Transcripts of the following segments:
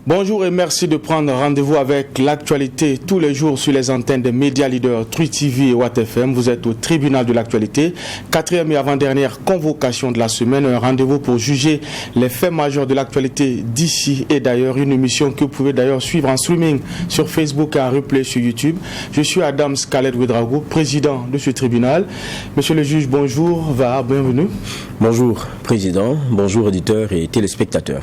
Bonjour et merci de prendre rendez-vous avec l'actualité tous les jours sur les antennes des médias leaders Truth TV et Watt FM. Vous êtes au tribunal de l'actualité, 4e et avant-dernière convocation de la semaine. Un rendez-vous pour juger les faits majeurs de l'actualité d'ici et d'ailleurs. Une émission que vous pouvez d'ailleurs suivre en streaming sur Facebook et en replay sur YouTube. Je suis Adam Scarlett Ouedraogo, président de ce tribunal. Monsieur le juge, bonjour, bienvenue. Bonjour président, bonjour auditeurs et téléspectateurs.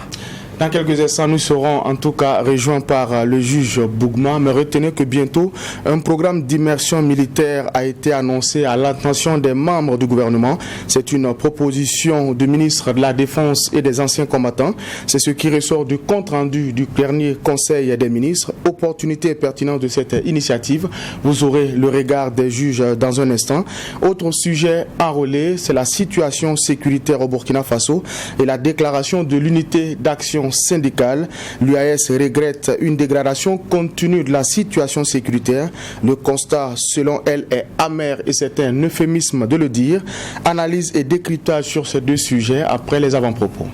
Dans quelques instants, nous serons en tout cas rejoints par le juge Bougma, mais retenez que bientôt, un programme d'immersion militaire a été annoncé à l'attention des membres du gouvernement. C'est une proposition du ministre de la Défense et des anciens combattants. C'est ce qui ressort du compte-rendu du dernier Conseil des ministres. Opportunité et pertinence de cette initiative. Vous aurez le regard des juges dans un instant. Autre sujet enrôlé, c'est la situation sécuritaire au Burkina Faso et la déclaration de l'unité d'action syndicale. L'UAS regrette une dégradation continue de la situation sécuritaire. Le constat, selon elle, est amer et c'est un euphémisme de le dire. Analyse et décryptage sur ces deux sujets après les avant-propos.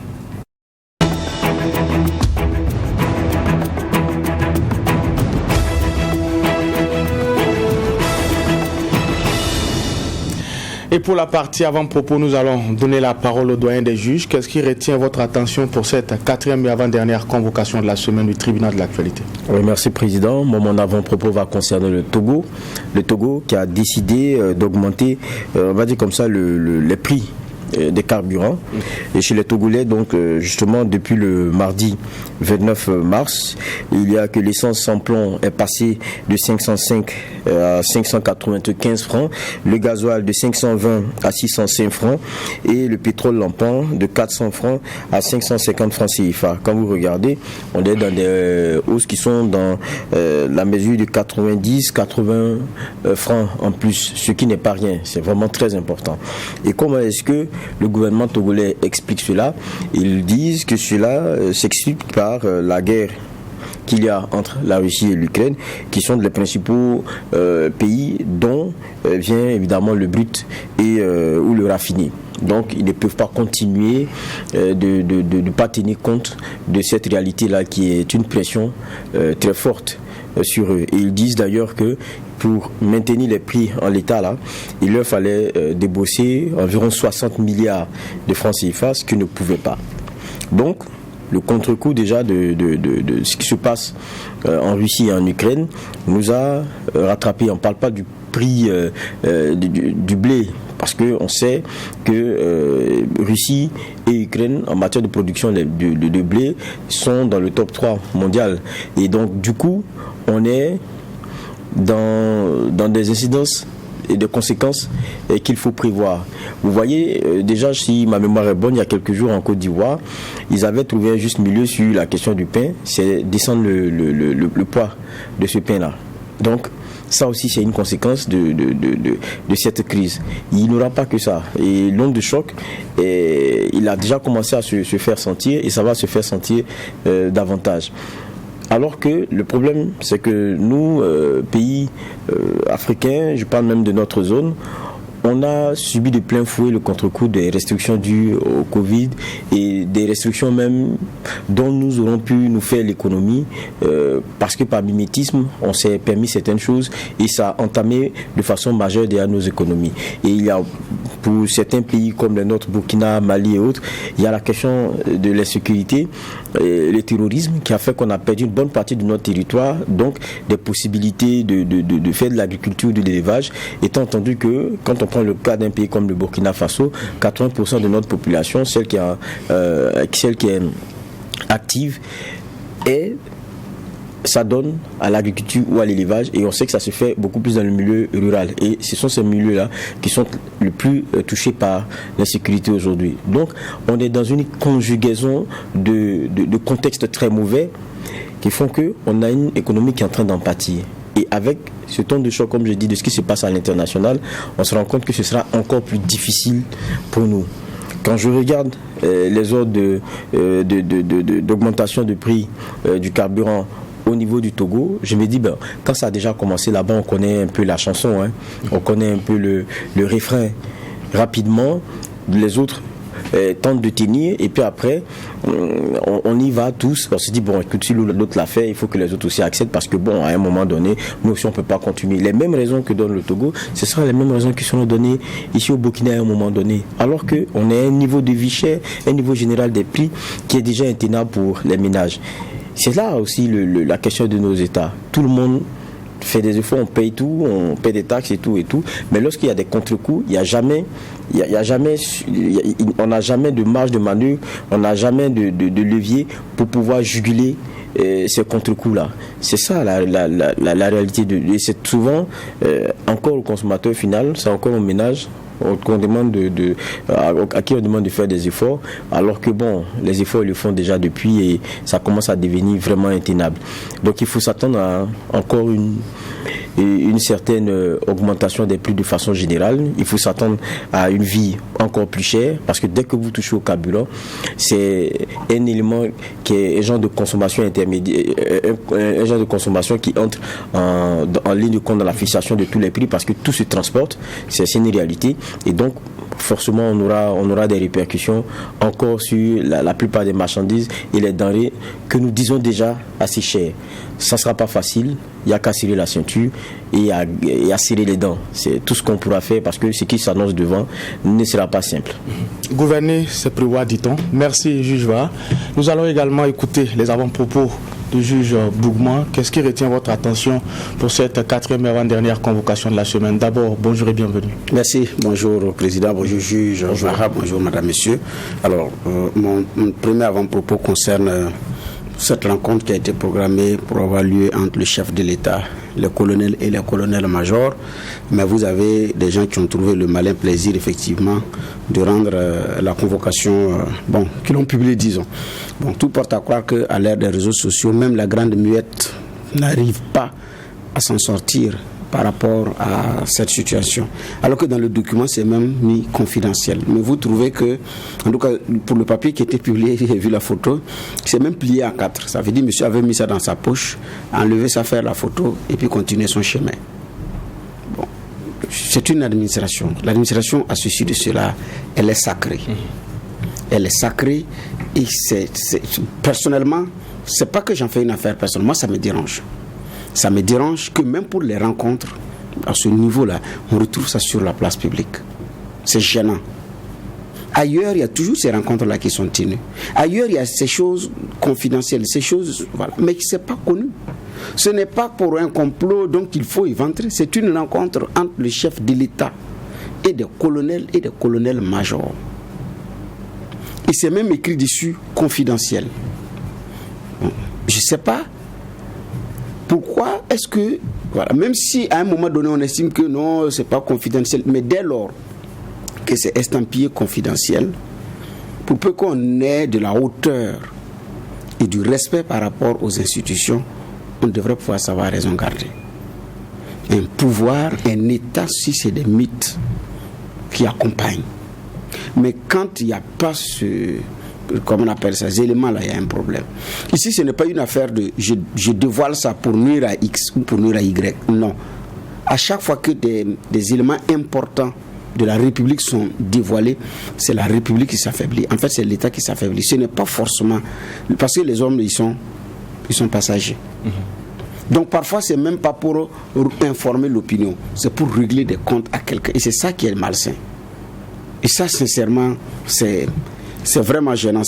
Et pour la partie avant-propos, nous allons donner la parole au doyen des juges. Qu'est-ce qui retient votre attention pour cette 4e et avant-dernière convocation de la semaine du tribunal de l'actualité? Oui, merci président. Mon avant-propos va concerner le Togo. Le Togo qui a décidé d'augmenter, on va dire comme ça, les prix des carburants. Et chez les Togolais, donc justement depuis le mardi 29 mars, il y a que l'essence sans plomb est passée de 505 à 595 francs, le gasoil de 520 à 605 francs et le pétrole lampant de 400 francs à 550 francs CFA. Quand vous regardez, on est dans des hausses qui sont dans la mesure de 90-80 francs en plus, ce qui n'est pas rien, c'est vraiment très important. Et comment est-ce que le gouvernement togolais explique cela? Ils disent que cela s'explique par la guerre qu'il y a entre la Russie et l'Ukraine, qui sont les principaux pays dont vient évidemment le brut et ou le raffiné. Donc ils ne peuvent pas continuer de ne pas tenir compte de cette réalité-là qui est une pression très forte sur eux. Et ils disent d'ailleurs que pour maintenir les prix en l'état là, il leur fallait débourser environ 60 milliards de francs CFA, ce qu'ils ne pouvaient pas. Donc le contre-coup déjà de ce qui se passe en Russie et en Ukraine nous a rattrapé. On ne parle pas du prix du blé, parce qu'on sait que Russie et Ukraine, en matière de production de blé, sont dans le top 3 mondial. Et donc, du coup, on est dans des incidences et des conséquences qu'il faut prévoir. Vous voyez, déjà, si ma mémoire est bonne, il y a quelques jours en Côte d'Ivoire, ils avaient trouvé un juste milieu sur la question du pain, c'est descendre le poids de ce pain-là. Donc, ça aussi, c'est une conséquence de cette crise. Il n'y aura pas que ça. Et l'onde de choc, il a déjà commencé à se faire sentir et ça va se faire sentir davantage. Alors que le problème, c'est que nous, pays africains, je parle même de notre zone, on a subi de plein fouet le contre-coup des restrictions dues au Covid et des restrictions même dont nous aurons pu nous faire l'économie parce que par mimétisme, on s'est permis certaines choses et ça a entamé de façon majeure derrière nos économies. Et il y a pour certains pays comme le nôtre, Burkina, Mali et autres, il y a la question de l'insécurité, le terrorisme qui a fait qu'on a perdu une bonne partie de notre territoire, donc des possibilités de faire de l'agriculture, de l'élevage, étant entendu que quand on prend le cas d'un pays comme le Burkina Faso, 80% de notre population, celle qui est active, ça donne à l'agriculture ou à l'élevage et on sait que ça se fait beaucoup plus dans le milieu rural et ce sont ces milieux-là qui sont le plus touchés par l'insécurité aujourd'hui. Donc on est dans une conjugaison de contextes très mauvais qui font qu'on a une économie qui est en train d'en pâtir. Et avec ce ton de choc, comme je dis, de ce qui se passe à l'international, on se rend compte que ce sera encore plus difficile pour nous. Quand je regarde les ordres d'augmentation de prix du carburant au niveau du Togo, je me dis, quand ça a déjà commencé là-bas, on connaît un peu la chanson, on connaît un peu le refrain. Rapidement, les autres tente de tenir, et puis après, on y va tous. On se dit, bon, écoute, si l'autre l'a fait, il faut que les autres aussi acceptent, parce que bon, à un moment donné, nous aussi, on ne peut pas continuer. Les mêmes raisons que donne le Togo, ce sont les mêmes raisons qui sont données ici au Burkina à un moment donné. Alors qu'on est à un niveau de vie cher, un niveau général des prix qui est déjà intenable pour les ménages. C'est là aussi la question de nos États. Tout le monde fait des efforts, on paye tout, on paye des taxes et tout, mais lorsqu'il y a des contre-coups, on n'a jamais de marge de manœuvre, on n'a jamais de levier pour pouvoir juguler ces contre-coups-là. C'est ça la réalité. Et c'est souvent encore au consommateur final, c'est encore au ménage qu'on demande à qui on demande de faire des efforts, alors que bon, les efforts ils le font déjà depuis et ça commence à devenir vraiment intenable. Donc il faut s'attendre à encore une certaine augmentation des prix de façon générale. Il faut s'attendre à une vie encore plus chère, parce que dès que vous touchez au carburant, c'est un élément qui est un genre de consommation intermédiaire, un genre de consommation qui entre en ligne de compte dans la fixation de tous les prix, parce que tout se transporte, c'est une réalité, et donc forcément on aura des répercussions encore sur la plupart des marchandises et les denrées que nous disons déjà assez chères. Ça ne sera pas facile, il n'y a qu'à serrer la ceinture et à serrer les dents. C'est tout ce qu'on pourra faire, parce que ce qui s'annonce devant ne sera pas simple. Gouverner, c'est prévoir, dit-on. Merci, juge Va. Nous allons également écouter les avant-propos du juge Bougma. Qu'est-ce qui retient votre attention pour cette 4e et avant-dernière convocation de la semaine? D'abord, bonjour et bienvenue. Merci, bonjour Président, bonjour juge, bonjour Madame, Monsieur. Alors, mon premier avant-propos concerne cette rencontre qui a été programmée pour avoir lieu entre le chef de l'État, le colonel et le colonel-major. Mais vous avez des gens qui ont trouvé le malin plaisir, effectivement, de rendre la convocation, qui l'ont publiée, disons. Bon, tout porte à croire qu'à l'ère des réseaux sociaux, même la grande muette n'arrive pas à s'en sortir par rapport à cette situation. Alors que dans le document, c'est même mis confidentiel. Mais vous trouvez que, en tout cas, pour le papier qui était publié, j'ai vu la photo, c'est même plié en 4. Ça veut dire que monsieur avait mis ça dans sa poche, enlevé ça, faire la photo, et puis continuer son chemin. Bon. C'est une administration. L'administration, à ceci de cela, elle est sacrée. Elle est sacrée, et personnellement, c'est pas que j'en fais une affaire personnelle. Moi, ça me dérange. Ça me dérange que même pour les rencontres, à ce niveau-là, on retrouve ça sur la place publique. C'est gênant. Ailleurs, il y a toujours ces rencontres-là qui sont tenues. Ailleurs, il y a ces choses confidentielles, ces choses, voilà. Mais ce n'est pas connu. Ce n'est pas pour un complot, donc il faut éventrer. C'est une rencontre entre le chef de l'État et des colonels et des colonels-majors. Et c'est même écrit dessus confidentiel. Bon, je ne sais pas. Pourquoi est-ce que, voilà, même si à un moment donné on estime que non, c'est pas confidentiel, mais dès lors que c'est estampillé confidentiel, pour peu qu'on ait de la hauteur et du respect par rapport aux institutions, on devrait pouvoir savoir raison garder. Un pouvoir, un État, si c'est des mythes qui accompagnent. Mais quand il n'y a pas comment on appelle ça, ces éléments-là, il y a un problème. Ici, ce n'est pas une affaire de je dévoile ça pour nuire à X ou pour nuire à Y. Non. À chaque fois que des éléments importants de la République sont dévoilés, c'est la République qui s'affaiblit. En fait, c'est l'État qui s'affaiblit. Ce n'est pas forcément... Parce que les hommes, ils sont passagers. Donc, parfois, c'est même pas pour informer l'opinion. C'est pour régler des comptes à quelqu'un. Et c'est ça qui est malsain. Et ça, sincèrement, c'est vraiment gênant.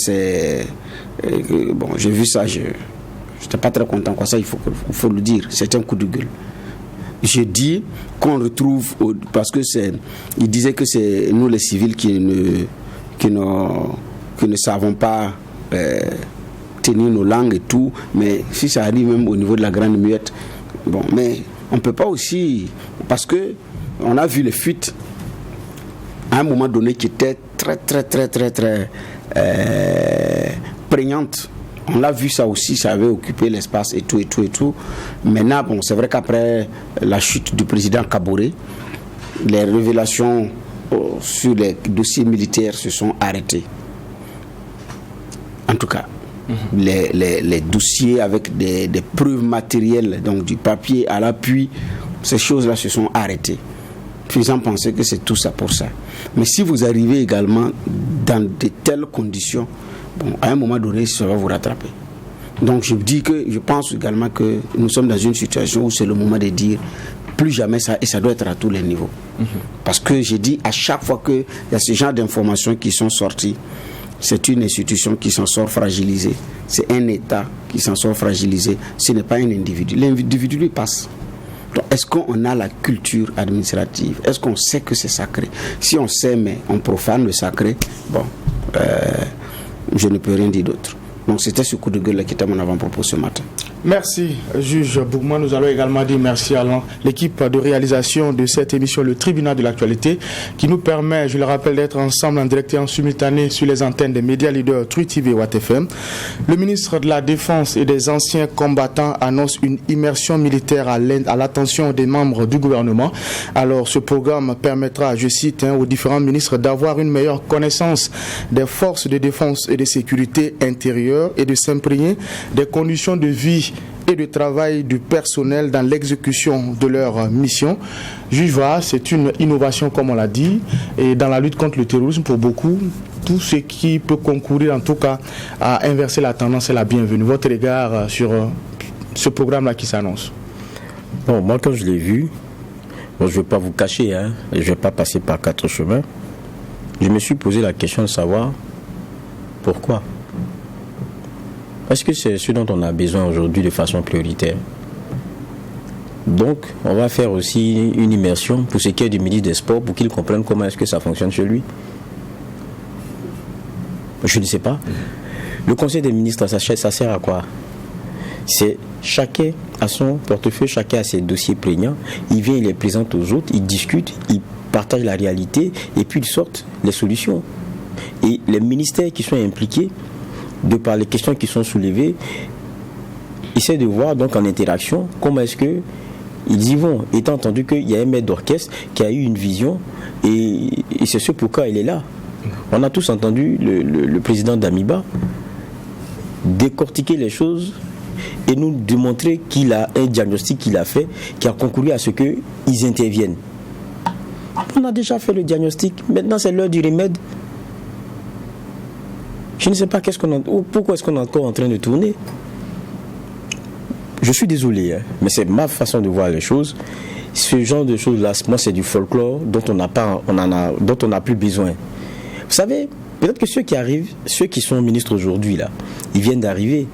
Bon, j'ai vu ça, je n'étais pas très content. Ça, il faut le dire. C'est un coup de gueule. Je dis qu'on retrouve, parce que il disait que c'est nous les civils qui ne savons pas tenir nos langues et tout, mais si ça arrive même au niveau de la grande muette, bon, mais on ne peut pas aussi, parce que on a vu les fuites à un moment donné qui étaient très prégnantes. On l'a vu ça aussi, ça avait occupé l'espace et tout. Maintenant, bon, c'est vrai qu'après la chute du président Kaboré, les révélations sur les dossiers militaires se sont arrêtées. En tout cas, les dossiers avec des preuves matérielles, donc du papier à l'appui, ces choses-là se sont arrêtées. Faisant penser que c'est tout ça pour ça. Mais si vous arrivez également dans de telles conditions, bon, à un moment donné, ça va vous rattraper. Donc je pense également que nous sommes dans une situation où c'est le moment de dire plus jamais ça, et ça doit être à tous les niveaux. Parce que j'ai dit, à chaque fois qu'il y a ce genre d'informations qui sont sorties, c'est une institution qui s'en sort fragilisée, c'est un État qui s'en sort fragilisé, ce n'est pas un individu. L'individu lui passe. Donc, est-ce qu'on a la culture administrative? Est-ce qu'on sait que c'est sacré? Si on sait, mais on profane le sacré, bon, je ne peux rien dire d'autre. Donc c'était ce coup de gueule qui était mon avant-propos ce matin. Merci, juge Bougma. Nous allons également dire merci à l'équipe de réalisation de cette émission, le tribunal de l'actualité, qui nous permet, je le rappelle, d'être ensemble en direct et en simultané sur les antennes des médias leaders Truth TV et Watt FM. Le ministre de la Défense et des anciens combattants annonce une immersion militaire à l'attention des membres du gouvernement. Alors ce programme permettra, je cite, aux différents ministres d'avoir une meilleure connaissance des forces de défense et de sécurité intérieure et de s'imprégner des conditions de vie et de travail du personnel dans l'exécution de leur mission. Juge Vara, c'est une innovation comme on l'a dit, et dans la lutte contre le terrorisme pour beaucoup, tout ce qui peut concourir en tout cas à inverser la tendance est la bienvenue. Votre regard sur ce programme-là qui s'annonce? Bon, moi quand je l'ai vu, bon, je ne vais pas vous cacher, je ne vais pas passer par 4 chemins, je me suis posé la question de savoir pourquoi. Est-ce que c'est ce dont on a besoin aujourd'hui de façon prioritaire? Donc, on va faire aussi une immersion pour ce qui est du ministre des Sports, pour qu'il comprenne comment est-ce que ça fonctionne chez lui. Je ne sais pas. Le conseil des ministres, ça sert à quoi? C'est chacun a son portefeuille, chacun a ses dossiers prégnants. Il vient, il les présente aux autres, il discute, il partage la réalité et puis ils sortent les solutions. Et les ministères qui sont impliqués, de par les questions qui sont soulevées, essaient de voir donc en interaction comment est-ce que ils y vont, étant entendu qu'il y a un maître d'orchestre qui a eu une vision et c'est ce pourquoi il est là. On a tous entendu le président d'Amiba décortiquer les choses et nous démontrer qu'il a un diagnostic qu'il a fait qui a concouru à ce qu'ils interviennent. On a déjà fait le diagnostic, maintenant c'est l'heure du remède. Je ne sais pas pourquoi est-ce qu'on est encore en train de tourner. Je suis désolé, mais c'est ma façon de voir les choses. Ce genre de choses-là, moi, c'est du folklore dont on n'a plus besoin. Vous savez, peut-être que ceux qui arrivent, ceux qui sont ministres aujourd'hui, là, ils viennent d'arriver.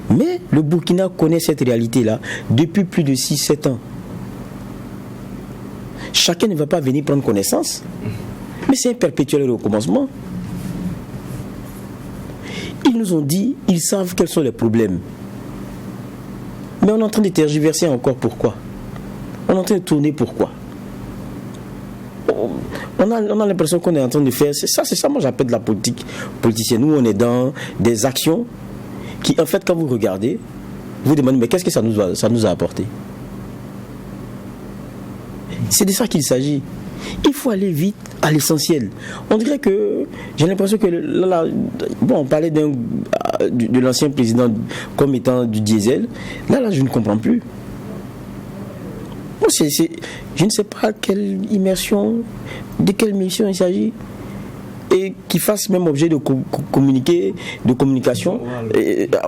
Mais le Burkina connaît cette réalité-là depuis plus de 6-7 ans. Chacun ne va pas venir prendre connaissance, mais c'est un perpétuel recommencement. Ils nous ont dit, ils savent quels sont les problèmes. Mais on est en train de tergiverser encore. Pourquoi? On est en train de tourner pourquoi? On a l'impression qu'on est en train de faire... C'est ça, moi j'appelle de la politique politicienne. Nous, on est dans des actions qui, en fait, quand vous regardez, vous vous demandez, mais qu'est-ce que ça nous a apporté? C'est de ça qu'il s'agit. Il faut aller vite à l'essentiel. On dirait que, j'ai l'impression que là, bon, on parlait de l'ancien président comme étant du diesel. Là, je ne comprends plus. Bon, je ne sais pas quelle immersion, de quelle mission il s'agit. Et qui fasse même objet de communication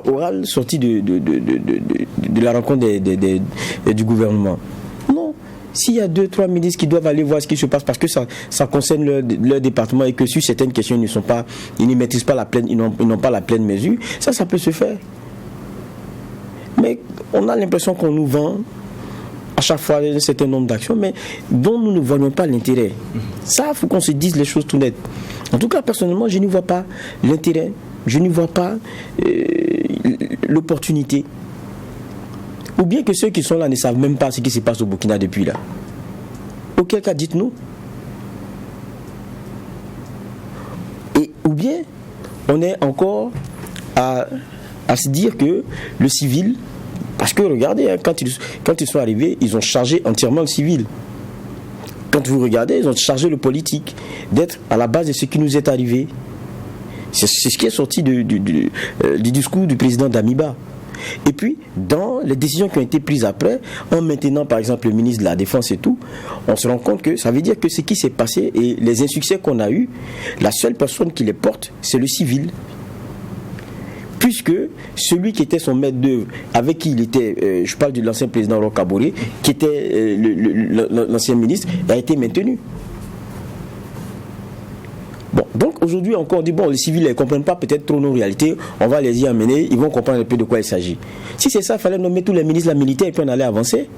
orale sortie de la rencontre du gouvernement. Non. S'il y a 2-3 ministres qui doivent aller voir ce qui se passe parce que ça concerne leur département et que sur certaines questions ils ne maîtrisent pas ils n'ont pas la pleine mesure, ça peut se faire. Mais on a l'impression qu'on nous vend à chaque fois un certain nombre d'actions, mais dont nous ne voyons pas l'intérêt. Ça, il faut qu'on se dise les choses tout nettes. En tout cas, personnellement, je n'y vois pas l'intérêt, je n'y vois pas l'opportunité. Ou bien que ceux qui sont là ne savent même pas ce qui se passe au Burkina depuis là. Auquel cas, dites-nous. Et ou bien, on est encore à se dire que le civil, parce que regardez, quand ils sont arrivés, ils ont chargé entièrement le civil. Quand vous regardez, ils ont chargé le politique d'être à la base de ce qui nous est arrivé. C'est ce qui est sorti du discours du président d'Amiba. Et puis, dans les décisions qui ont été prises après, en maintenant par exemple le ministre de la Défense et tout, on se rend compte que ça veut dire que ce qui s'est passé et les insuccès qu'on a eus, la seule personne qui les porte, c'est le civil. Puisque celui qui était son maître d'œuvre, avec qui il était, je parle de l'ancien président Roch Kaboré, qui était l'ancien ministre, a été maintenu. Bon, donc aujourd'hui encore on dit, bon, les civils ne comprennent pas peut-être trop nos réalités, on va les y amener, ils vont comprendre un peu de quoi il s'agit. Si c'est ça, il fallait nommer tous les ministres de la militaire et puis on allait avancer.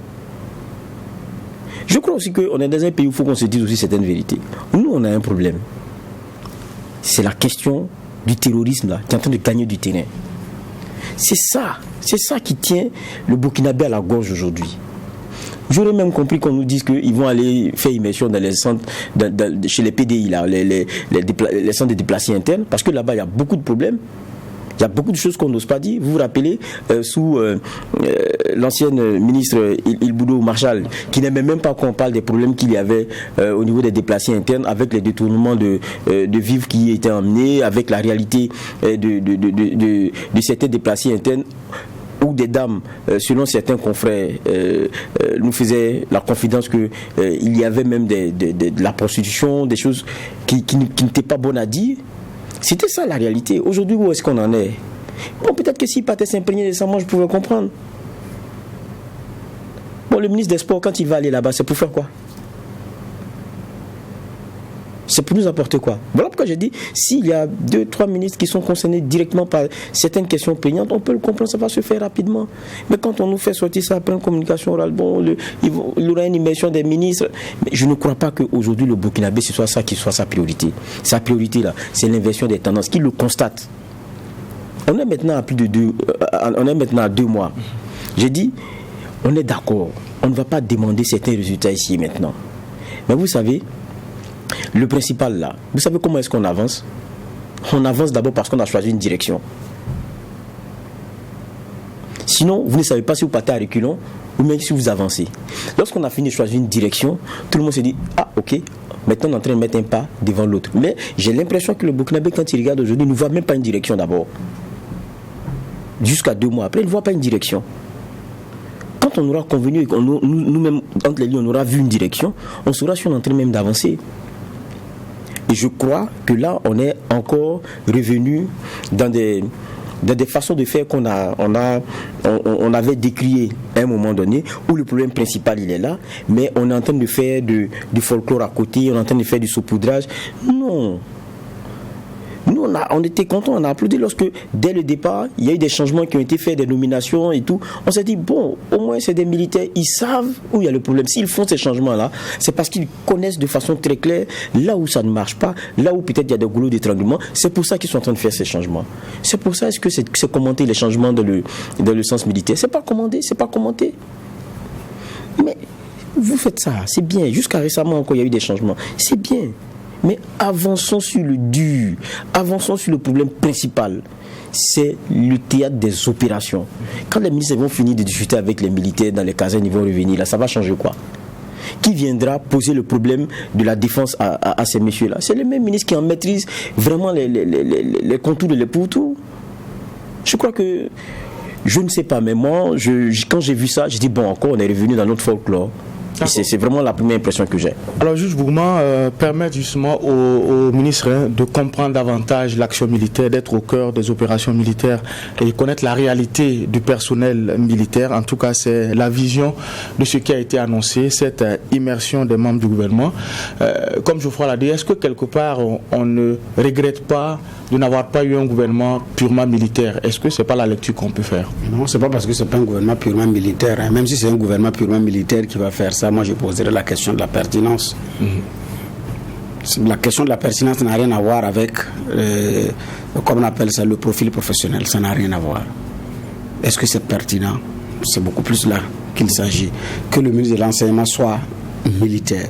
Je crois aussi qu'on est dans un pays où il faut qu'on se dise aussi certaines vérités. Nous, on a un problème. C'est la question du terrorisme là, qui est en train de gagner du terrain. C'est ça qui tient le Burkinabé à la gorge aujourd'hui. J'aurais même compris qu'on nous dise qu'ils vont aller faire immersion dans les centres, chez les PDI, là, les centres de déplacés internes, parce que là-bas il y a beaucoup de problèmes. Il y a beaucoup de choses qu'on n'ose pas dire. Vous vous rappelez, sous l'ancienne ministre Ilboudou Marshall, qui n'aimait même pas qu'on parle des problèmes qu'il y avait au niveau des déplacés internes, avec les détournements de vivres qui étaient emmenés, avec la réalité de certains déplacés internes, où des dames, selon certains confrères, nous faisaient la confidence qu'il y avait même de la prostitution, des choses qui n'étaient pas bonnes à dire. C'était ça la réalité. Aujourd'hui, où est-ce qu'on en est? Bon, peut-être que s'il partait s'imprégner de ça, moi je pouvais comprendre. Bon, le ministre des Sports, quand il va aller là-bas, c'est pour faire quoi? C'est pour nous apporter quoi? Voilà pourquoi j'ai dit, s'il y a 2-3 ministres qui sont concernés directement par certaines questions prégnantes, on peut le comprendre, ça va se faire rapidement. Mais quand on nous fait sortir ça après une communication orale, bon, il y aura une immersion des ministres. Mais je ne crois pas qu'aujourd'hui le Burkinabé, ce soit ça qui soit sa priorité. Sa priorité là, c'est l'inversion des tendances, qu'il le constate. On est maintenant à 2 mois. J'ai dit, on est d'accord, on ne va pas demander certains résultats ici et maintenant. Mais vous savez, le principal là, vous savez comment est-ce qu'on avance? On avance d'abord parce qu'on a choisi une direction. Sinon, vous ne savez pas si vous partez à reculons ou même si vous avancez. Lorsqu'on a fini de choisir une direction, tout le monde se dit, ah ok, maintenant on est en train de mettre un pas devant l'autre. Mais j'ai l'impression que le Burkinabé, quand il regarde aujourd'hui, ne voit même pas une direction d'abord. Jusqu'à 2 mois après, il ne voit pas une direction. Quand on aura convenu et que nous-mêmes, entre les lignes, on aura vu une direction, on saura si on est en train même d'avancer. Et je crois que là, on est encore revenu dans des façons de faire qu'on avait décriées à un moment donné, où le problème principal il est là, mais on est en train de faire du folklore à côté, on est en train de faire du saupoudrage. Non. Nous, on était contents, on a applaudi lorsque, dès le départ, il y a eu des changements qui ont été faits, des nominations et tout. On s'est dit, bon, au moins c'est des militaires, ils savent où il y a le problème. S'ils font ces changements-là, c'est parce qu'ils connaissent de façon très claire là où ça ne marche pas, là où peut-être il y a des goulots d'étranglement. C'est pour ça qu'ils sont en train de faire ces changements. C'est pour ça que c'est commenté les changements dans le sens militaire. C'est pas commenté. Mais vous faites ça, c'est bien. Jusqu'à récemment encore, il y a eu des changements. C'est bien. Mais avançons sur le dur, avançons sur le problème principal. C'est le théâtre des opérations. Quand les ministres vont finir de discuter avec les militaires dans les casernes, ils vont revenir là, ça va changer quoi? Qui viendra poser le problème de la défense à ces messieurs-là? C'est le même ministre qui en maîtrise vraiment les contours de les pourtours. Je crois que, je ne sais pas, mais moi, quand j'ai vu ça, j'ai dit bon, encore, on est revenu dans notre folklore. C'est vraiment la première impression que j'ai. Alors, juge Bougma, permettre justement au ministre de comprendre davantage l'action militaire, d'être au cœur des opérations militaires et connaître la réalité du personnel militaire. En tout cas, c'est la vision de ce qui a été annoncé, cette immersion des membres du gouvernement. Comme Geoffroy l'a dit, est-ce que quelque part on ne regrette pas de n'avoir pas eu un gouvernement purement militaire? Est-ce que c'est pas la lecture qu'on peut faire? Non, c'est pas parce que c'est pas un gouvernement purement militaire. Hein. Même si c'est un gouvernement purement militaire qui va faire ça, moi je poserai la question de la pertinence. La question de la pertinence n'a rien à voir avec, comme on appelle ça, le profil professionnel. Ça n'a rien à voir. Est-ce que c'est pertinent? C'est beaucoup plus là qu'il s'agit. Que le ministre de l'Enseignement soit militaire,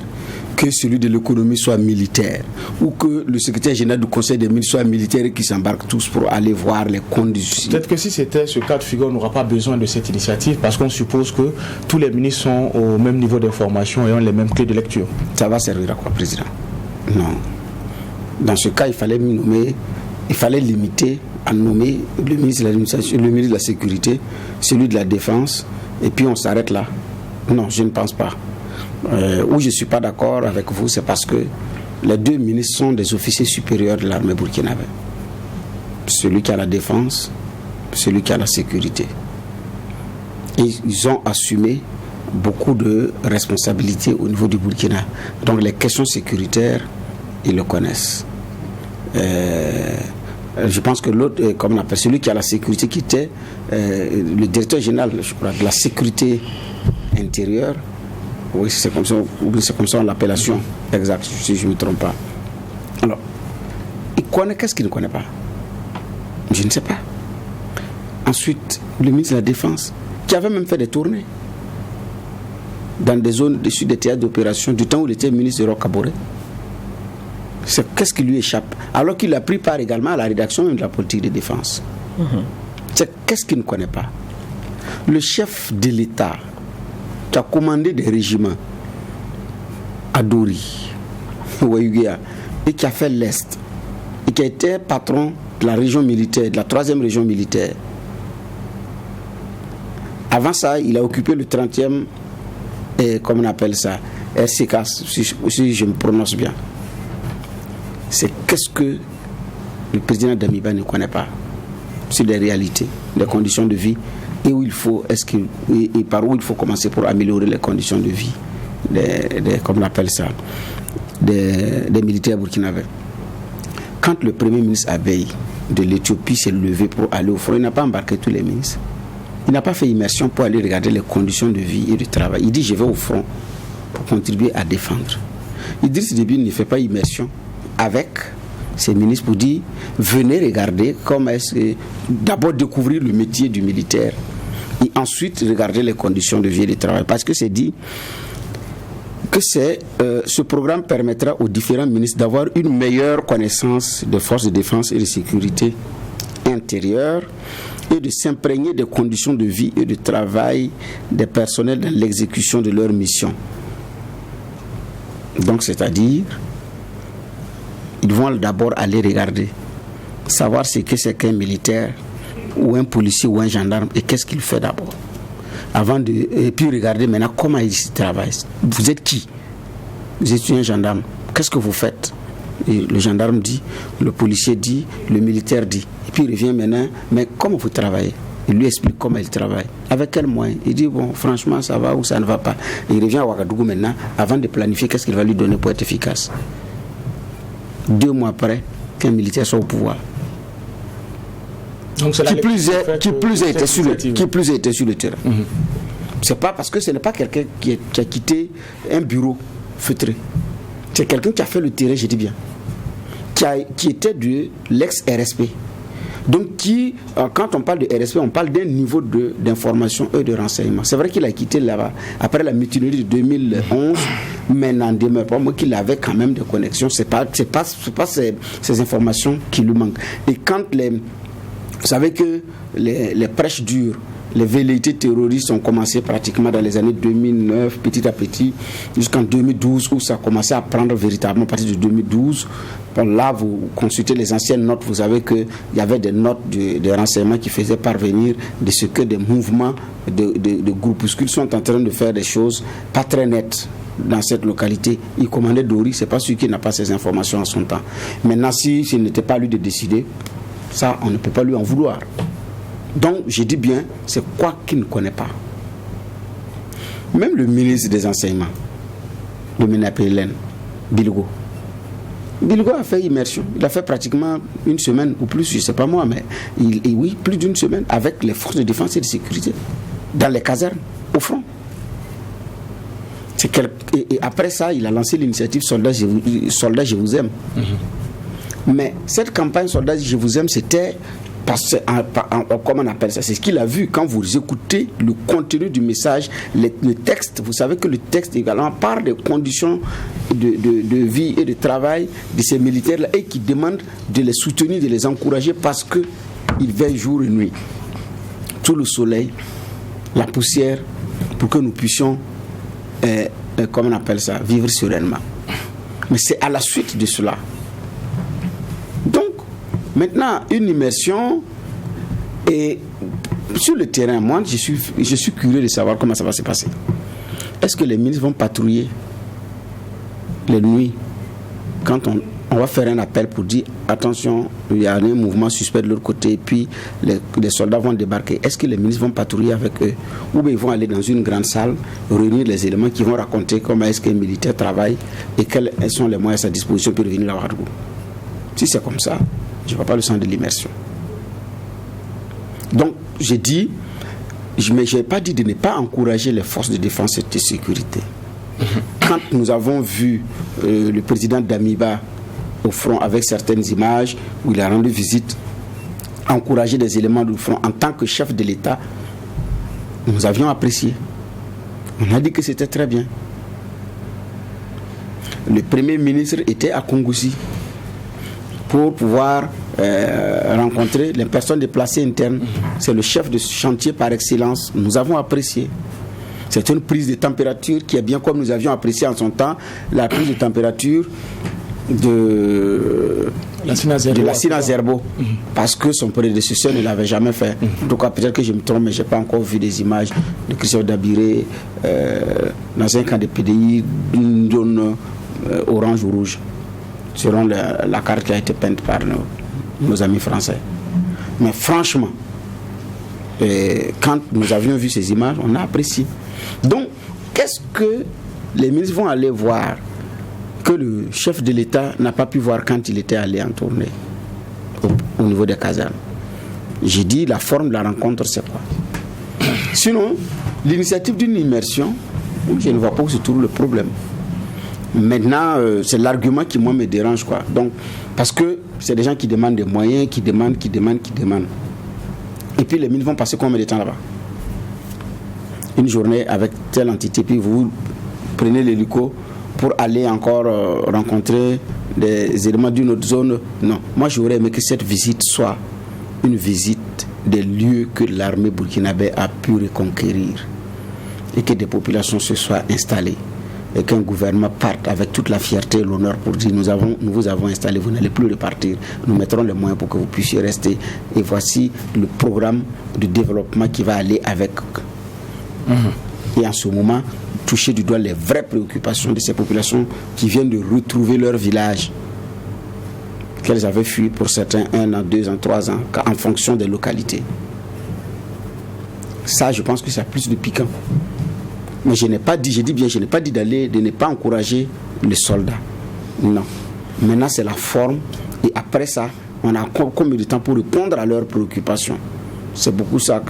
que celui de l'économie soit militaire, ou que le secrétaire général du conseil des ministres soit militaire et qu'ils s'embarquent tous pour aller voir les conditions. Peut-être que si c'était ce cas de figure, on n'aura pas besoin de cette initiative parce qu'on suppose que tous les ministres sont au même niveau d'information et ont les mêmes clés de lecture. Ça va servir à quoi, président? Non. Dans ce cas, il fallait nommer il fallait limiter à nommer le ministre de l'administration, le ministre de la sécurité, celui de la défense, et puis on s'arrête là. Non, je ne pense pas. Où je ne suis pas d'accord avec vous, c'est parce que les deux ministres sont des officiers supérieurs de l'armée burkinabé. Celui qui a la défense, celui qui a la sécurité. Et ils ont assumé beaucoup de responsabilités au niveau du Burkina. Donc les questions sécuritaires, ils le connaissent. Je pense que l'autre, comme on appelle, celui qui a la sécurité, qui était le directeur général, je crois, de la sécurité intérieure, oui, c'est comme ça l'appellation exacte, si je ne me trompe pas. Alors, il connaît, qu'est-ce qu'il ne connaît pas? Je ne sais pas. Ensuite, le ministre de la Défense, qui avait même fait des tournées dans des zones dessus des théâtres d'opération du temps où il était ministre de Roch Kaboré. Qu'est-ce qui lui échappe? Alors qu'il a pris part également à la rédaction même de la politique de défense. Qu'est-ce qu'il ne connaît pas? Le chef de l'État qui a commandé des régiments à Dori, Ouayuguéa, et qui a fait l'Est, et qui a été patron de la région militaire, de la 3e région militaire. Avant ça, il a occupé le 30e, comment on appelle ça, RCK, si je me prononce bien. C'est qu'est-ce que le président Damiba ne connaît pas. C'est des réalités, des conditions de vie, et où il faut, et par où il faut commencer pour améliorer les conditions de vie, comme on appelle ça, des militaires burkinabés. Quand le premier ministre Abeille de l'Éthiopie s'est levé pour aller au front, il n'a pas embarqué tous les ministres. Il n'a pas fait immersion pour aller regarder les conditions de vie et de travail. Il dit je vais au front pour contribuer à défendre. Idriss Déby ne fait pas immersion avec ses ministres pour dire venez regarder comment est-ce que d'abord découvrir le métier du militaire et ensuite regarder les conditions de vie et de travail. Parce que c'est dit que ce programme permettra aux différents ministres d'avoir une meilleure connaissance des forces de défense et de sécurité intérieure et de s'imprégner des conditions de vie et de travail des personnels dans l'exécution de leur mission. Donc, c'est-à-dire, ils vont d'abord aller regarder, savoir ce que c'est qu'un militaire ou un policier ou un gendarme et qu'est-ce qu'il fait d'abord. Et puis regarder maintenant comment il travaille. Vous êtes qui? Vous êtes un gendarme. Qu'est-ce que vous faites? Et le gendarme dit, le policier dit, le militaire dit. Et puis il revient maintenant, mais comment vous travaillez? Il lui explique comment il travaille. Avec quels moyens? Il dit, bon, franchement, ça va ou ça ne va pas. Et il revient à Ouagadougou maintenant, avant de planifier qu'est-ce qu'il va lui donner pour être efficace. 2 mois après, qu'un militaire soit au pouvoir. Donc qui plus a été sur le terrain. C'est pas parce que ce n'est pas quelqu'un qui a quitté un bureau feutré. C'est quelqu'un qui a fait le terrain, je dis bien, qui était de l'ex-RSP. Donc quand on parle de RSP, on parle d'un niveau d'information et de renseignement. C'est vrai qu'il a quitté là-bas après la mutinerie de 2011, mais n'en demeure pas moi qu'il avait quand même des connexions. C'est pas ces informations qui lui manquent. Et quand vous savez que les prêches dures, les velléités terroristes ont commencé pratiquement dans les années 2009, petit à petit, jusqu'en 2012, où ça a commencé à prendre véritablement à partir de 2012. Bon, là, vous consultez les anciennes notes, vous savez qu'il y avait des notes de renseignements qui faisaient parvenir de ce que des mouvements de groupuscules sont en train de faire des choses pas très nettes dans cette localité. Il commandait Dori, c'est pas celui qui n'a pas ces informations en son temps. Maintenant, si ce n'était pas lui de décider, ça, on ne peut pas lui en vouloir. Donc, je dis bien, c'est quoi qu'il ne connaît pas. Même le ministre des Enseignements, le Ménapé-Hélène, Bilgo a fait immersion. Il a fait pratiquement une semaine ou plus, je ne sais pas moi, mais oui, plus d'une semaine avec les forces de défense et de sécurité, dans les casernes, au front. Et après ça, il a lancé l'initiative Soldats, je vous aime. Mais cette campagne Soldats, je vous aime, c'était... comment on appelle ça? C'est ce qu'il a vu quand vous écoutez le contenu du message, le texte. Vous savez que le texte également parle des conditions de vie et de travail de ces militaires-là et qui demandent de les soutenir, de les encourager parce qu'ils veillent jour et nuit. Tout le soleil, la poussière, pour que nous puissions, comment on appelle ça, vivre sereinement. Mais c'est à la suite de cela. Donc, Maintenant, une immersion, et sur le terrain, moi, je suis curieux de savoir comment ça va se passer. Est-ce que les ministres vont patrouiller les nuits quand on va faire un appel pour dire attention, il y a un mouvement suspect de l'autre côté, et puis les soldats vont débarquer? Est-ce que les ministres vont patrouiller avec eux, ou bien ils vont aller dans une grande salle, réunir les éléments qui vont raconter comment est-ce qu'un militaire travaille et quels sont les moyens à sa disposition pour revenir à Ouagadougou? Si c'est comme ça, je ne vois pas le sens de l'immersion. Donc, j'ai dit, mais je n'ai pas dit de ne pas encourager les forces de défense et de sécurité. Quand nous avons vu le président d'Amiba au front avec certaines images où il a rendu visite, encourager des éléments du front en tant que chef de l'État, nous avions apprécié. On a dit que c'était très bien. Le Premier ministre était à Kongoussi pour pouvoir rencontrer les personnes déplacées internes. C'est le chef de chantier par excellence. Nous avons apprécié. C'est une prise de température qui est bien comme nous avions apprécié en son temps la prise de température de la Sina Zerbo, parce que son prédécesseur ne l'avait jamais fait. En tout cas, peut-être que je me trompe, mais je n'ai pas encore vu des images de Christophe Dabiré dans un camp de PDI d'une zone orange ou rouge, selon la carte qui a été peinte par nos amis français. Mais franchement, quand nous avions vu ces images, on a apprécié. Donc, qu'est-ce que les ministres vont aller voir que le chef de l'État n'a pas pu voir quand il était allé en tournée au niveau des casernes? J'ai dit, la forme de la rencontre, c'est quoi? Sinon, l'initiative d'une immersion, je ne vois pas où se trouve le problème. Maintenant, c'est l'argument qui, moi, me dérange, quoi. Donc, parce que c'est des gens qui demandent des moyens, qui demandent. Et puis, les ministres vont passer combien de temps là-bas? Une journée avec telle entité, puis vous prenez l'hélico pour aller encore rencontrer des éléments d'une autre zone. Non, moi j'aurais aimé que cette visite soit une visite des lieux que l'armée burkinabé a pu reconquérir et que des populations se soient installées et qu'un gouvernement parte avec toute la fierté et l'honneur pour dire nous vous avons installé, vous n'allez plus repartir, nous mettrons les moyens pour que vous puissiez rester et voici le programme de développement qui va aller avec. Et en ce moment, toucher du doigt les vraies préoccupations de ces populations qui viennent de retrouver leur village qu'elles avaient fui pour certains 1 an, 2 ans, 3 ans, en fonction des localités. Ça, je pense que c'est plus de piquant. Mais je n'ai pas dit de ne pas encourager les soldats. Non. Maintenant, c'est la forme. Et après ça, on a encore combien de temps pour répondre à leurs préoccupations? C'est beaucoup ça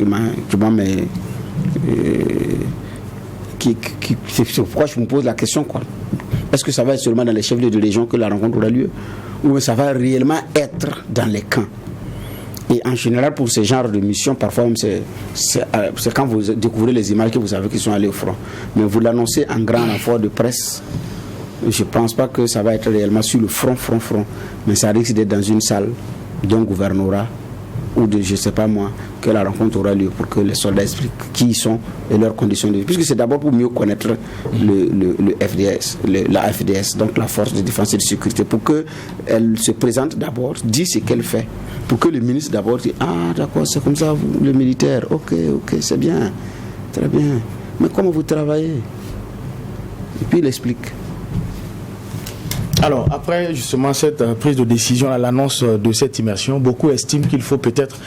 c'est pourquoi je me pose la question, quoi. Est-ce que ça va être seulement dans les chefs-lieux de région que la rencontre aura lieu, ou ça va réellement être dans les camps? Et en général, pour ce genre de mission, parfois même c'est quand vous découvrez les images que vous savez qu'ils sont allés au front. Mais vous l'annoncez en grand effort de presse. Je ne pense pas que ça va être réellement sur le front. Mais ça risque d'être dans une salle d'un gouvernorat ou de, je ne sais pas moi, que la rencontre aura lieu pour que les soldats expliquent qui ils sont et leurs conditions de vie. Puisque c'est d'abord pour mieux connaître le FDS, la FDS, donc la Force de Défense et de Sécurité, pour qu'elle se présente d'abord, dit ce qu'elle fait. Pour que le ministre d'abord dise, ah d'accord, c'est comme ça, vous, le militaire, ok, c'est bien, très bien. Mais comment vous travaillez? Et puis il explique. Alors, après justement cette prise de décision, à l'annonce de cette immersion, beaucoup estiment qu'il faut peut-être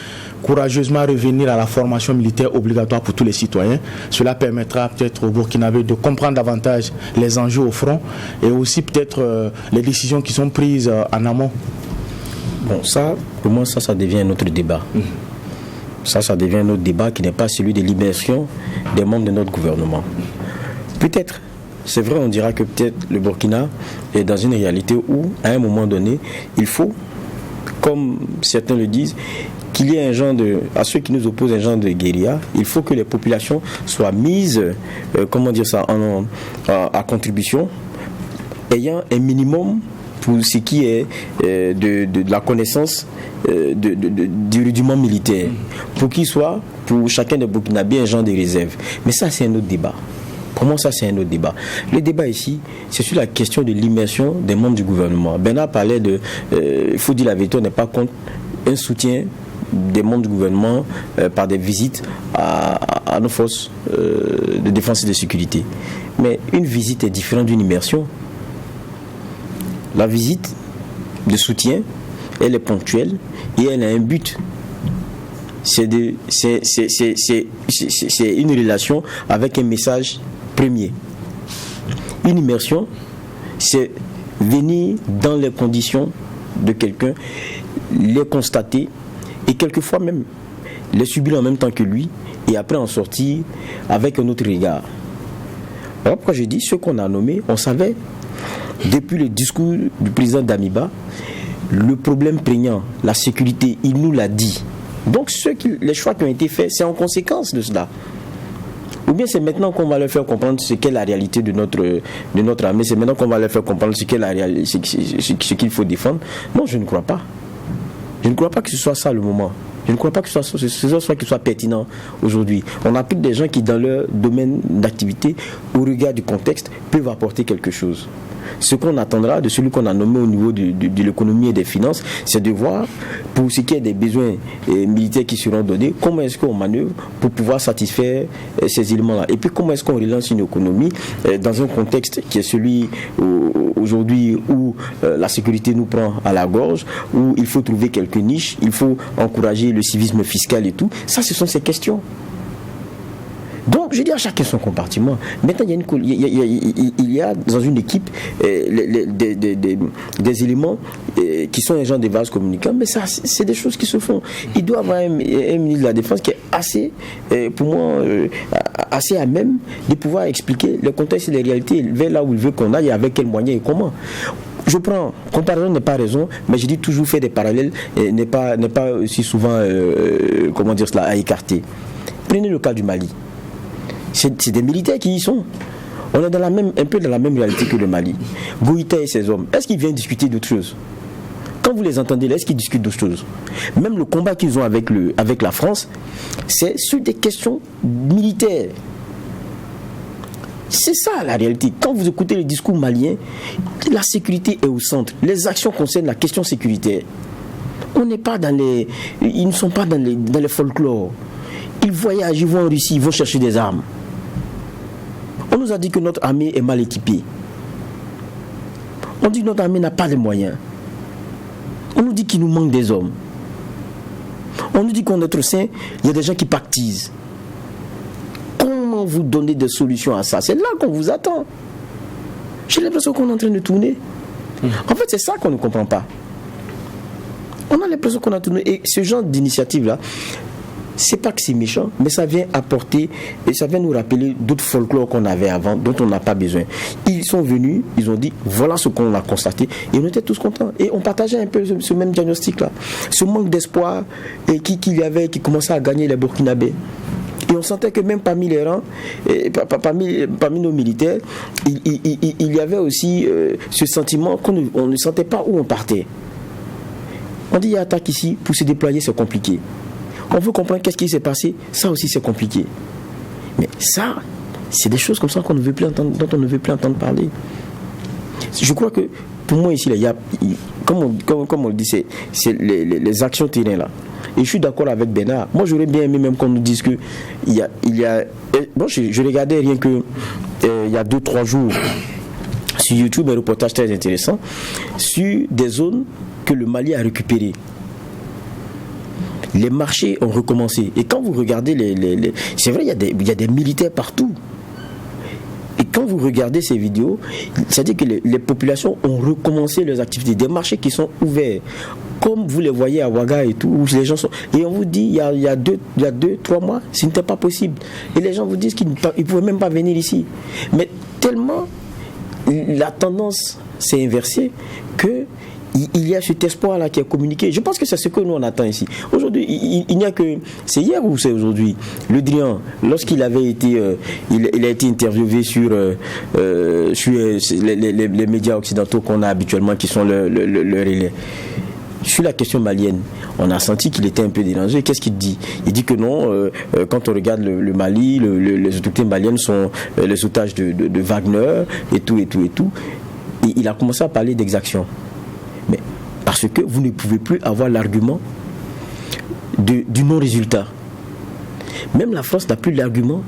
courageusement revenir à la formation militaire obligatoire pour tous les citoyens. Cela permettra peut-être aux Burkinabés de comprendre davantage les enjeux au front et aussi peut-être les décisions qui sont prises en amont. Bon, ça, pour moi, ça devient un autre débat. Ça devient un autre débat qui n'est pas celui de l'immersion des membres de notre gouvernement. Peut-être. C'est vrai, on dira que peut-être le Burkina est dans une réalité où, à un moment donné, il faut, comme certains le disent, qu'il y ait un genre de, à ceux qui nous opposent, un genre de guérilla. Il faut que les populations soient mises, à contribution, ayant un minimum pour ce qui est de la connaissance du rudiment militaire, pour qu'il soit, pour chacun des Burkinabés, un genre de réserve. Mais ça, c'est un autre débat. Pour moi, ça, c'est un autre débat. Le débat ici, c'est sur la question de l'immersion des membres du gouvernement. Bernard parlait de... il faut dire la vérité, on n'est pas contre un soutien des membres du gouvernement par des visites à nos forces de défense et de sécurité. Mais une visite est différente d'une immersion. La visite de soutien, elle est ponctuelle et elle a un but. C'est une relation avec un message premier. Une immersion, c'est venir dans les conditions de quelqu'un, les constater et quelquefois même les subir en même temps que lui et après en sortir avec un autre regard. Alors pourquoi je dis ce qu'on a nommé, on savait depuis le discours du président Damiba, le problème prégnant, la sécurité, il nous l'a dit. Donc les choix qui ont été faits, c'est en conséquence de cela. Ou bien c'est maintenant qu'on va leur faire comprendre ce qu'est la réalité de notre armée, c'est maintenant qu'on va leur faire comprendre ce qu'est la réalité, ce qu'il faut défendre. Non, je ne crois pas. Je ne crois pas que ce soit ça le moment. Je ne crois pas que ce soit pertinent aujourd'hui. On a plus des gens qui, dans leur domaine d'activité, au regard du contexte, peuvent apporter quelque chose. Ce qu'on attendra de celui qu'on a nommé au niveau de l'économie et des finances, c'est de voir, pour ce qui est des besoins militaires qui seront donnés, comment est-ce qu'on manœuvre pour pouvoir satisfaire ces éléments-là. Et puis comment est-ce qu'on relance une économie dans un contexte qui est celui aujourd'hui où la sécurité nous prend à la gorge, où il faut trouver quelques niches, il faut encourager le civisme fiscal et tout. Ça, ce sont ces questions. Donc, je dis à chacun son compartiment. Maintenant, il y a dans une équipe des éléments qui sont les gens des vases communicants, mais ça, c'est des choses qui se font. Il doit y avoir un ministre de la Défense qui est assez, pour moi, assez à même de pouvoir expliquer le contexte et les réalités vers là où il veut qu'on aille, avec quels moyens et comment. Je prends, comparaison n'est pas raison, mais je dis toujours faire des parallèles n'est pas aussi souvent, comment dire cela, à écarter. Prenez le cas du Mali. C'est des militaires qui y sont. On est un peu dans la même réalité que le Mali. Goïta et ses hommes, est-ce qu'ils viennent discuter d'autres choses? Quand vous les entendez là, est-ce qu'ils discutent d'autres choses? Même le combat qu'ils ont avec la France, c'est sur des questions militaires. C'est ça la réalité. Quand vous écoutez le discours malien, la sécurité est au centre. Les actions concernent la question sécuritaire. On n'est pas ils ne sont pas dans les folklores. Ils voyagent, ils vont en Russie, ils vont chercher des armes. On nous a dit que notre armée est mal équipée. On dit que notre armée n'a pas les moyens. On nous dit qu'il nous manque des hommes. On nous dit qu'en notre sein, il y a des gens qui pactisent. Comment vous donner des solutions à ça? C'est là qu'on vous attend. J'ai l'impression qu'on est en train de tourner. En fait, c'est ça qu'on ne comprend pas. On a l'impression qu'on a tourné. Et ce genre d'initiative-là, c'est pas que c'est méchant, mais ça vient apporter et ça vient nous rappeler d'autres folklores qu'on avait avant, dont on n'a pas besoin. Ils sont venus, ils ont dit voilà ce qu'on a constaté et on était tous contents et on partageait un peu ce même diagnostic-là, ce manque d'espoir et qu'il y avait qui commençait à gagner les Burkinabés. Et on sentait que même parmi les rangs, parmi nos militaires, il y avait aussi ce sentiment qu'on ne sentait pas où on partait. On dit il y a attaque ici, pour se déployer c'est compliqué. On veut comprendre qu'est-ce qui s'est passé, ça aussi c'est compliqué. Mais ça, c'est des choses comme ça qu'on ne veut plus entendre, dont on ne veut plus entendre parler. Je crois que pour moi ici, comme on le dit, c'est les actions terrain là. Et je suis d'accord avec Bernard. Moi j'aurais bien aimé même qu'on nous dise que il y a bon, je regardais rien que il y a 2-3 jours sur YouTube un reportage très intéressant sur des zones que le Mali a récupérées. Les marchés ont recommencé. Et quand vous regardez c'est vrai, il y a des militaires partout. Et quand vous regardez ces vidéos, c'est-à-dire que les populations ont recommencé leurs activités. Des marchés qui sont ouverts. Comme vous les voyez à Ouaga et tout, où les gens sont... Et on vous dit, il y a 2-3 mois, ce n'était pas possible. Et les gens vous disent qu'ils ne pouvaient même pas venir ici. Mais tellement la tendance s'est inversée que il y a cet espoir-là qui est communiqué. Je pense que c'est ce que nous on attend ici. Aujourd'hui, il n'y a que... C'est hier ou c'est aujourd'hui? Le Drian, lorsqu'il avait été... il a été interviewé sur les médias occidentaux qu'on a habituellement, qui sont le relais. Sur la question malienne, on a senti qu'il était un peu dérangé. Qu'est-ce qu'il dit? Il dit que non, quand on regarde le Mali, les autorités maliennes sont les otages de Wagner et tout. Et il a commencé à parler d'exaction. Mais parce que vous ne pouvez plus avoir l'argument du non-résultat. Même la France n'a plus l'argument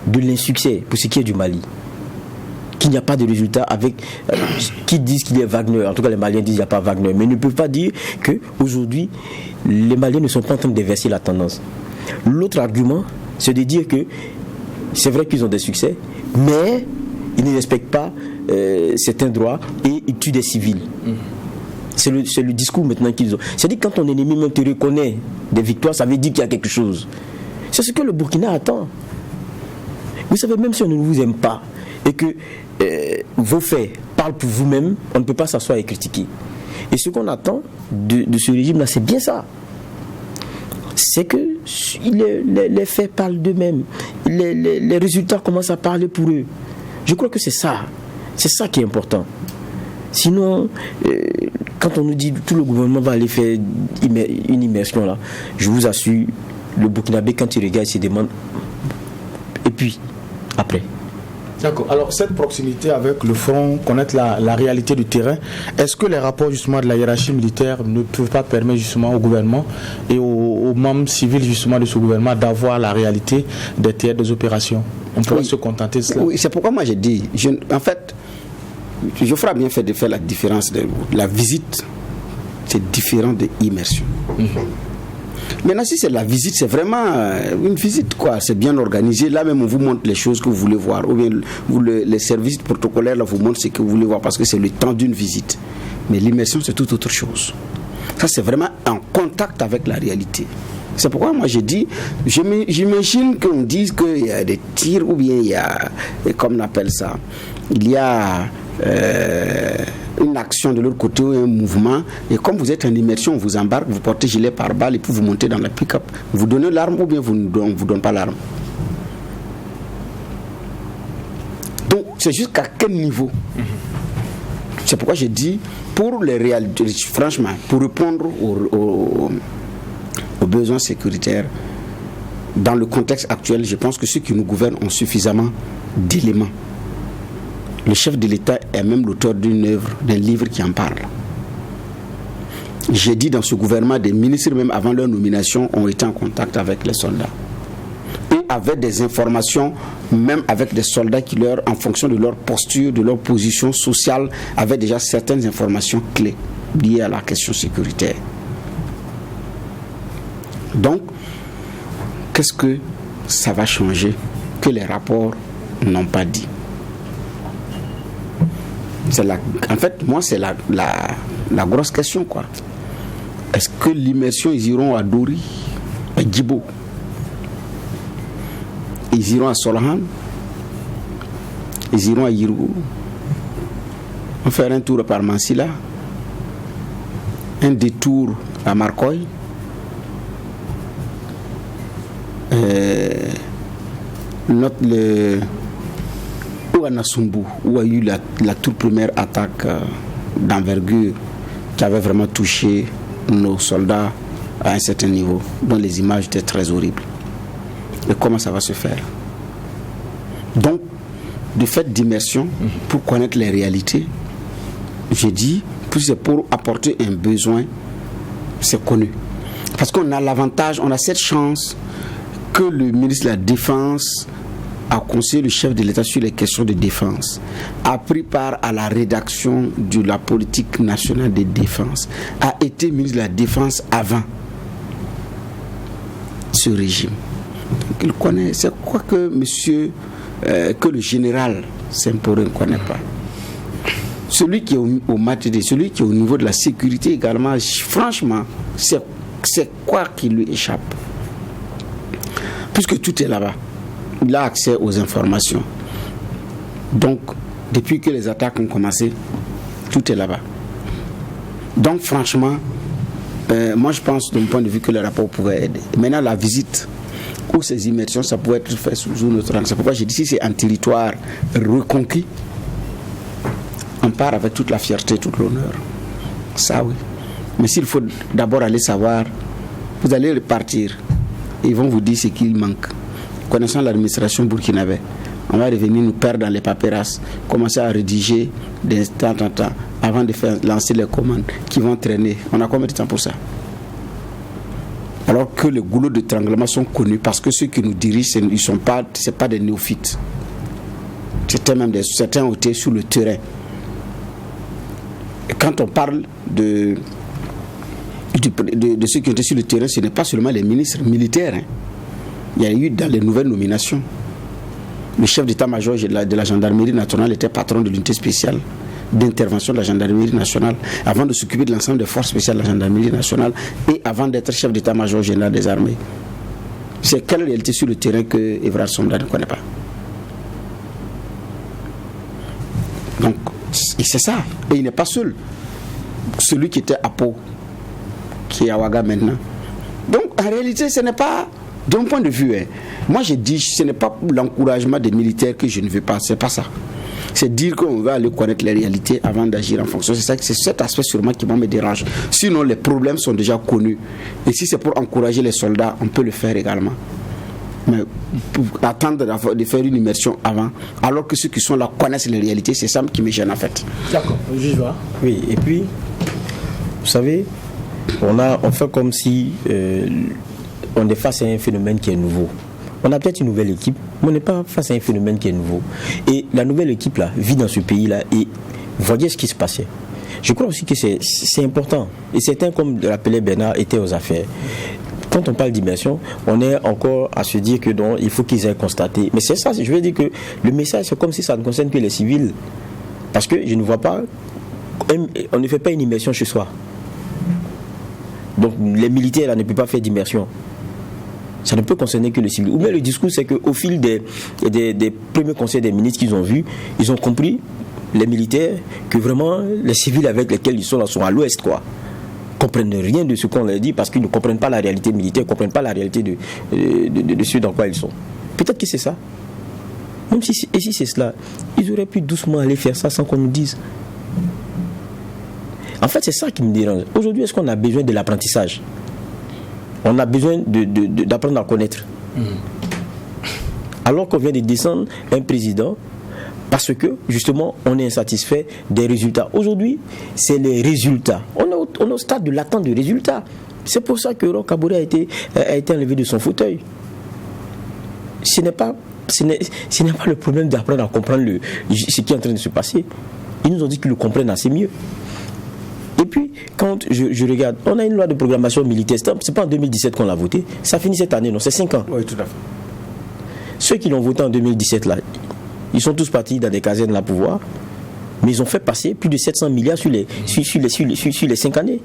de l'insuccès pour ce qui est du Mali. Qu'il n'y a pas de résultat avec qui disent qu'il y a Wagner. En tout cas, les Maliens disent qu'il n'y a pas Wagner. Mais ils ne peuvent pas dire qu'aujourd'hui, les Maliens ne sont pas en train de déverser la tendance. L'autre argument, c'est de dire que c'est vrai qu'ils ont des succès, mais ils ne respectent pas certains droits et ils tuent des civils. C'est le discours maintenant qu'ils ont. C'est-à-dire que quand ton ennemi même te reconnaît des victoires, ça veut dire qu'il y a quelque chose. C'est ce que le Burkina attend. Vous savez, même si on ne vous aime pas et que vos faits parlent pour vous-même, on ne peut pas s'asseoir et critiquer. Et ce qu'on attend de ce régime-là, c'est bien ça. C'est que les faits parlent d'eux-mêmes. Les résultats commencent à parler pour eux. Je crois que c'est ça. C'est ça qui est important. Sinon, quand on nous dit que tout le gouvernement va aller faire une immersion là, je vous assure, le Burkinabé, quand il regarde, il se demande. Et puis, après. D'accord. Alors, cette proximité avec le front, connaître la réalité du terrain, est-ce que les rapports justement de la hiérarchie militaire ne peuvent pas permettre justement au gouvernement et aux membres civils justement de ce gouvernement d'avoir la réalité des théâtres des opérations? On pourrait se contenter de cela. Oui, c'est pourquoi moi j'ai dit, en fait, Geoffroy a bien fait de faire la différence. La visite, c'est différent de l'immersion. Maintenant, si c'est la visite, c'est vraiment une visite, quoi. C'est bien organisé. Là même, on vous montre les choses que vous voulez voir. Ou bien les services protocolaires là, vous montrent ce que vous voulez voir parce que c'est le temps d'une visite. Mais l'immersion, c'est tout autre chose. Ça, c'est vraiment en contact avec la réalité. C'est pourquoi moi j'ai dit, j'imagine qu'on dise qu'il y a des tirs ou bien il y a, comme on appelle ça, il y a une action de l'autre côté ou un mouvement, et comme vous êtes en immersion, on vous embarque, vous portez gilet pare-balles et puis vous montez dans la pick-up. Vous donnez l'arme ou bien on ne vous donne pas l'arme. Donc c'est jusqu'à quel niveau? C'est pourquoi j'ai dit, pour les réalités, franchement, pour répondre aux besoins sécuritaires, dans le contexte actuel, je pense que ceux qui nous gouvernent ont suffisamment d'éléments. Le chef de l'État est même l'auteur d'une œuvre, d'un livre qui en parle. J'ai dit dans ce gouvernement, des ministres, même avant leur nomination, ont été en contact avec les soldats. Et avaient des informations, même avec des soldats qui, en fonction de leur posture, de leur position sociale, avaient déjà certaines informations clés liées à la question sécuritaire. Donc, qu'est-ce que ça va changer que les rapports n'ont pas dit? En fait, moi, c'est la grosse question, quoi. Est-ce que l'immersion, ils iront à Dori, à Djibo, ils iront à Solahan, ils iront à Yirgou, on faire un tour par Mansila, un détour à Marcoy, ou à Nassumbu, où a eu la toute première attaque d'envergure qui avait vraiment touché nos soldats à un certain niveau, dont les images étaient très horribles. Et comment ça va se faire? Donc, du fait d'immersion, pour connaître les réalités, j'ai dit, plus c'est pour apporter un besoin, c'est connu. Parce qu'on a l'avantage, on a cette chance que le ministre de la Défense a conseillé le chef de l'État sur les questions de défense, a pris part à la rédaction de la politique nationale de défense, a été ministre de la Défense avant ce régime. Donc il connaît, c'est quoi que monsieur, que le général Saint-Paurin ne connaît pas. Celui qui est au matériel, celui qui est au niveau de la sécurité également, franchement, c'est quoi qui lui échappe? Puisque tout est là-bas. Il a accès aux informations. Donc, depuis que les attaques ont commencé, tout est là-bas. Donc, franchement, moi je pense, de mon point de vue, que le rapport pourrait aider. Maintenant, la visite ou ces immersions, ça pourrait être fait sous notre rang. C'est pourquoi j'ai dit, si c'est un territoire reconquis, on part avec toute la fierté, tout l'honneur. Ça, oui. Mais s'il faut d'abord aller savoir, vous allez repartir. Ils vont vous dire ce qu'il manque. Connaissant l'administration burkinabé, on va revenir nous perdre dans les paperasses, commencer à rédiger des temps en temps, avant de lancer les commandes qui vont traîner. On a combien de temps pour ça? Alors que les goulots d'étranglement sont connus parce que ceux qui nous dirigent, c'est pas des néophytes. Certains ont été sur le terrain. Et quand on parle de ceux qui ont été sur le terrain, ce n'est pas seulement les ministres militaires. Hein. Il y a eu dans les nouvelles nominations. Le chef d'état-major de la gendarmerie nationale était patron de l'unité spéciale d'intervention de la gendarmerie nationale avant de s'occuper de l'ensemble des forces spéciales de la gendarmerie nationale et avant d'être chef d'état-major général des armées. C'est quelle réalité sur le terrain que Evrard Somda ne connaît pas. Donc, c'est ça. Et il n'est pas seul. Celui qui était à Pau, qui est à Ouaga maintenant. Donc, en réalité, ce n'est pas, d'un point de vue, hein, moi je dis, ce n'est pas pour l'encouragement des militaires que je ne veux pas, c'est pas ça. C'est dire qu'on va aller connaître les réalités avant d'agir en fonction. C'est cet aspect sûrement qui me dérange. Sinon, les problèmes sont déjà connus. Et si c'est pour encourager les soldats, on peut le faire également. Mais pour attendre de faire une immersion avant, alors que ceux qui sont là connaissent les réalités, c'est ça qui me gêne en fait. D'accord, j'y vais. Oui, et puis, vous savez, on fait comme si on est face à un phénomène qui est nouveau. On a peut-être une nouvelle équipe, mais on n'est pas face à un phénomène qui est nouveau. Et la nouvelle équipe là vit dans ce pays-là et voyez ce qui se passait. Je crois aussi que c'est important. Et certains, comme l'appelait Bernard, étaient aux affaires. Quand on parle d'immersion, on est encore à se dire que non, il faut qu'ils aient constaté. Mais c'est ça, je veux dire que le message, c'est comme si ça ne concerne que les civils. Parce que je ne vois pas, on ne fait pas une immersion chez soi. Donc les militaires là, ne peuvent pas faire d'immersion. Ça ne peut concerner que les civils. Ou bien le discours, c'est qu'au fil des premiers conseils des ministres qu'ils ont vus, ils ont compris, les militaires, que vraiment les civils avec lesquels ils sont là sont à l'ouest, quoi. Comprennent rien de ce qu'on leur dit parce qu'ils ne comprennent pas la réalité militaire, ne comprennent pas la réalité de ce dans quoi ils sont. Peut-être que c'est ça. Même si c'est cela, ils auraient pu doucement aller faire ça sans qu'on nous dise. En fait, c'est ça qui me dérange. Aujourd'hui, est-ce qu'on a besoin de l'apprentissage ? On a besoin d'apprendre à connaître. Alors qu'on vient de descendre un président parce que, justement, on est insatisfait des résultats. Aujourd'hui, c'est les résultats. On est au stade de l'attente des résultats. C'est pour ça que Roch Kaboré a été enlevé de son fauteuil. Ce n'est pas le problème d'apprendre à comprendre ce qui est en train de se passer. Ils nous ont dit qu'ils le comprennent assez mieux. Et puis, quand je regarde, on a une loi de programmation militaire, c'est pas en 2017 qu'on l'a votée, ça finit cette année, non, c'est 5 ans. Oui, tout à fait. Ceux qui l'ont voté en 2017, là, ils sont tous partis dans des casernes à pouvoir, mais ils ont fait passer plus de 700 milliards sur les 5 années.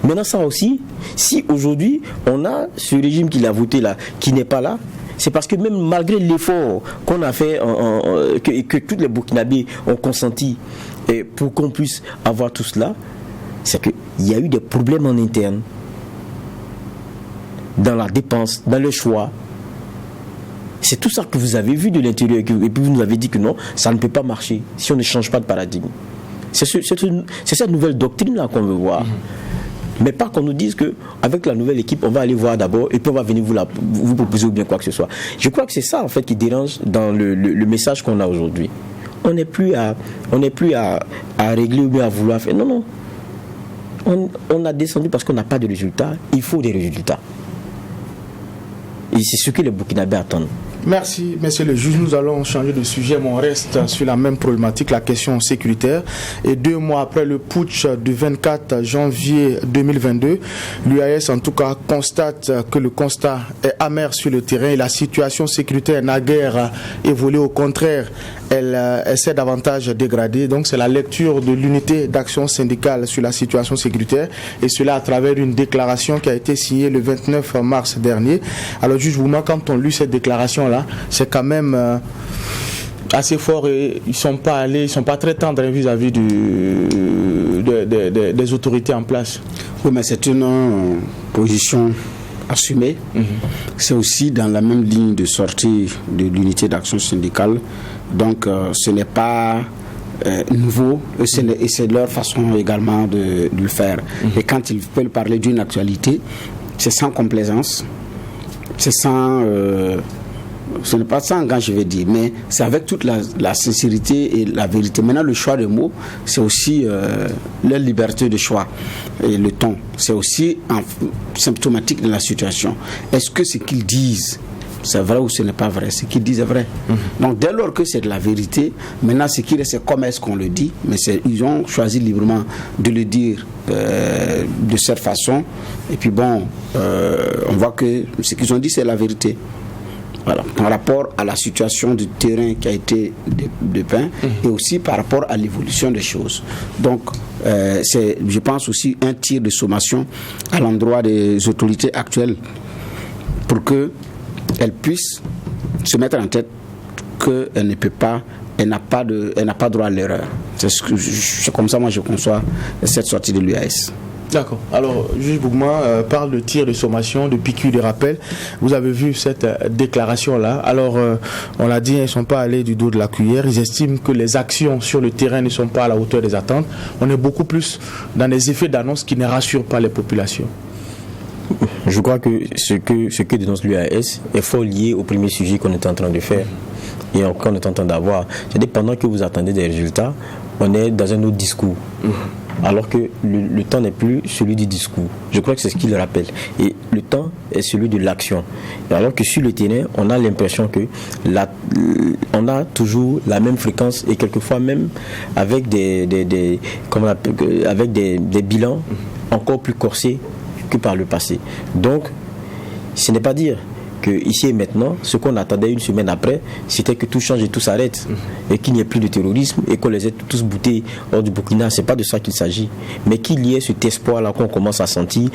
Maintenant, ça aussi, si aujourd'hui, on a ce régime qui l'a voté là, qui n'est pas là, c'est parce que même malgré l'effort qu'on a fait, que tous les Burkinabés ont consenti pour qu'on puisse avoir tout cela, c'est qu'il y a eu des problèmes en interne, dans la dépense, dans le choix. C'est tout ça que vous avez vu de l'intérieur, et puis vous nous avez dit que non, ça ne peut pas marcher si on ne change pas de paradigme. C'est cette nouvelle doctrine-là qu'on veut voir. Mais pas qu'on nous dise qu'avec la nouvelle équipe, on va aller voir d'abord et puis on va venir vous proposer ou bien quoi que ce soit. Je crois que c'est ça en fait qui dérange dans le message qu'on a aujourd'hui. On n'est plus à régler ou bien à vouloir faire. Non. On a descendu parce qu'on n'a pas de résultats. Il faut des résultats. Et c'est ce que les Burkinabés attendent. Merci, monsieur le juge. Nous allons changer de sujet, mais on reste sur la même problématique, la question sécuritaire. Et 2 mois après le putsch du 24 janvier 2022, l'UAS en tout cas constate que le constat est amer sur le terrain et la situation sécuritaire n'a guère évolué. Au contraire, elle s'est davantage dégradée. Donc c'est la lecture de l'unité d'action syndicale sur la situation sécuritaire, et cela à travers une déclaration qui a été signée le 29 mars dernier. Alors juge Bouma, quand on lit cette déclaration-là, c'est quand même assez fort et ils sont pas très tendres vis-à-vis des autorités en place. Oui, mais c'est une position assumée. C'est aussi dans la même ligne de sortie de l'unité d'action syndicale. Donc ce n'est pas nouveau et c'est leur façon également de le faire. Et quand ils veulent parler d'une actualité, c'est sans complaisance, c'est sans Ce n'est pas ça quand je vais dire, mais c'est avec toute la sincérité et la vérité. Maintenant, le choix des mots, c'est aussi leur liberté de choix. Et le ton, c'est aussi symptomatique de la situation. Est-ce que ce qu'ils disent, c'est vrai ou ce n'est pas vrai? Ce qu'ils disent est vrai. Donc, dès lors que c'est de la vérité, maintenant, ce qui reste, c'est comment est-ce qu'on le dit. Mais ils ont choisi librement de le dire de cette façon. Et puis bon, on voit que ce qu'ils ont dit, c'est la vérité. Voilà, par rapport à la situation du terrain qui a été dépeint et aussi par rapport à l'évolution des choses. Donc, c'est, je pense aussi, un tir de sommation à l'endroit des autorités actuelles pour qu'elles puissent se mettre en tête qu'elle ne peut pas, elle n'a pas droit à l'erreur. C'est comme ça, moi, je conçois cette sortie de l'UAS. D'accord. Alors, juge Bougma parle de tir de sommation, de piqûre de rappel. Vous avez vu cette déclaration-là. Alors, on l'a dit, ils ne sont pas allés du dos de la cuillère. Ils estiment que les actions sur le terrain ne sont pas à la hauteur des attentes. On est beaucoup plus dans des effets d'annonce qui ne rassurent pas les populations. Je crois que ce que dénonce l'UAS est fort lié au premier sujet qu'on est en train de faire et qu'on est en train d'avoir. C'est-à-dire, pendant que vous attendez des résultats, on est dans un autre discours. Alors que le temps n'est plus celui du discours. Je crois que c'est ce qu'il rappelle. Et le temps est celui de l'action. Et alors que sur le terrain, on a l'impression que on a toujours la même fréquence et quelquefois même avec des bilans encore plus corsés que par le passé. Donc, ce n'est pas dire que ici et maintenant, ce qu'on attendait une semaine après, c'était que tout change et tout s'arrête et qu'il n'y ait plus de terrorisme et qu'on les ait tous boutés hors du Burkina. C'est pas de ça qu'il s'agit, mais qu'il y ait cet espoir-là qu'on commence à sentir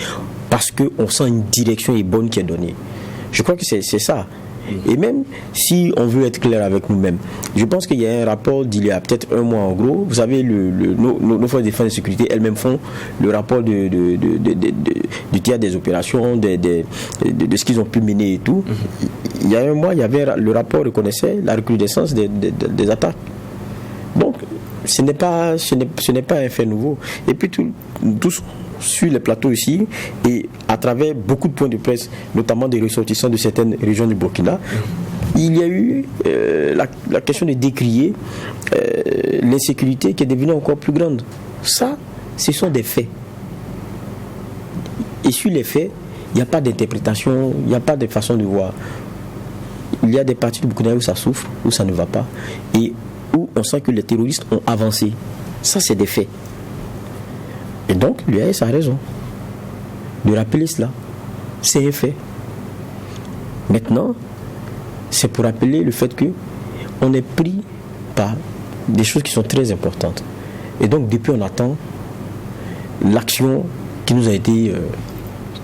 parce qu'on sent une direction et bonne qui est donnée. Je crois que c'est ça. Et même si on veut être clair avec nous-mêmes, je pense qu'il y a un rapport d'il y a peut-être un mois en gros. Vous savez, nos forces de défense et de sécurité elles-mêmes font le rapport du théâtre des opérations, de ce qu'ils ont pu mener et tout. Il y a un mois, le rapport reconnaissait la recrudescence des attaques. Donc, ce n'est pas un fait nouveau. Et puis tous sur les plateaux ici et à travers beaucoup de points de presse, notamment des ressortissants de certaines régions du Burkina, il y a eu la question de décrier l'insécurité qui est devenue encore plus grande. Ça, ce sont des faits. Et sur les faits, il n'y a pas d'interprétation, il n'y a pas de façon de voir. Il y a des parties du Burkina où ça souffre, où ça ne va pas, et où on sent que les terroristes ont avancé. Ça, c'est des faits. Et donc, l'UAS a raison de rappeler cela. C'est un fait. Maintenant, c'est pour rappeler le fait qu'on est pris par des choses qui sont très importantes. Et donc, depuis, on attend l'action qui nous a été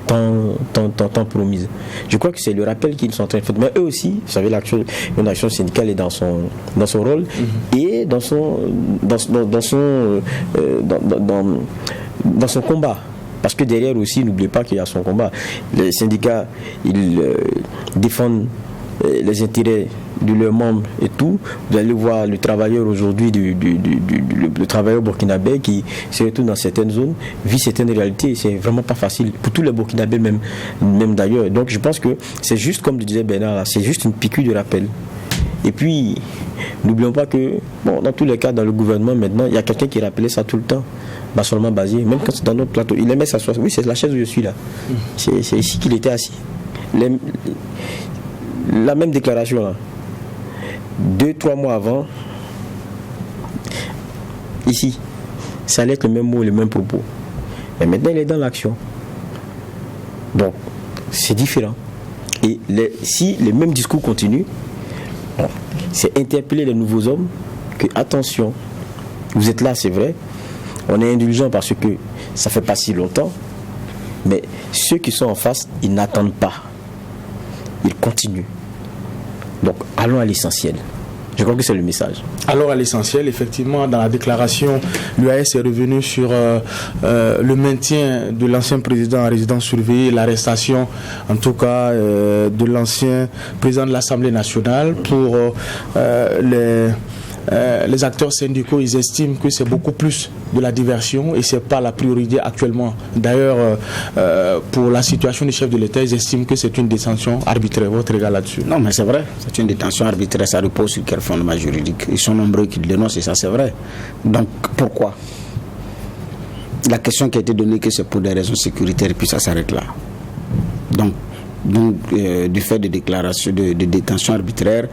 tant promise. Je crois que c'est le rappel qu'ils sont en train de faire. Mais eux aussi, vous savez, une action syndicale est dans son rôle et dans son combat. Parce que derrière aussi, n'oubliez pas qu'il y a son combat. Les syndicats, ils défendent les intérêts de leurs membres et tout. Vous allez voir le travailleur aujourd'hui, le travailleur burkinabé qui se retrouve dans certaines zones, vit certaines réalités. C'est vraiment pas facile pour tous les burkinabés, même d'ailleurs. Donc je pense que c'est juste, comme le disait Bernard, c'est juste une piqûre de rappel. Et puis, n'oublions pas que, dans tous les cas, dans le gouvernement maintenant, il y a quelqu'un qui rappelait ça tout le temps. Seulement basé, même quand c'est dans notre plateau, il aimait s'asseoir. Oui, c'est la chaise où je suis là. C'est ici qu'il était assis. La même déclaration là. 2-3 mois avant, ici, ça allait être le même mot, le même propos. Mais maintenant, il est dans l'action. Donc, c'est différent. Et si les mêmes discours continuent, c'est interpeller les nouveaux hommes que, attention, vous êtes là, c'est vrai. On est indulgent parce que ça fait pas si longtemps, mais ceux qui sont en face, ils n'attendent pas. Ils continuent. Donc, allons à l'essentiel. Je crois que c'est le message. Alors à l'essentiel, effectivement, dans la déclaration, l'UAS est revenu sur le maintien de l'ancien président en résidence surveillée, l'arrestation, en tout cas, de l'ancien président de l'Assemblée nationale pour les acteurs syndicaux, ils estiment que c'est beaucoup plus de la diversion et c'est pas la priorité actuellement. D'ailleurs, pour la situation du chef de l'État, ils estiment que c'est une détention arbitraire. Votre regard là-dessus? Non, mais c'est vrai, c'est une détention arbitraire, ça repose sur quel fondement juridique? Ils sont nombreux qui le dénoncent et ça c'est vrai. Donc pourquoi? La question qui a été donnée que c'est pour des raisons sécuritaires et puis ça s'arrête là. Donc du fait de déclarations de détention arbitraire,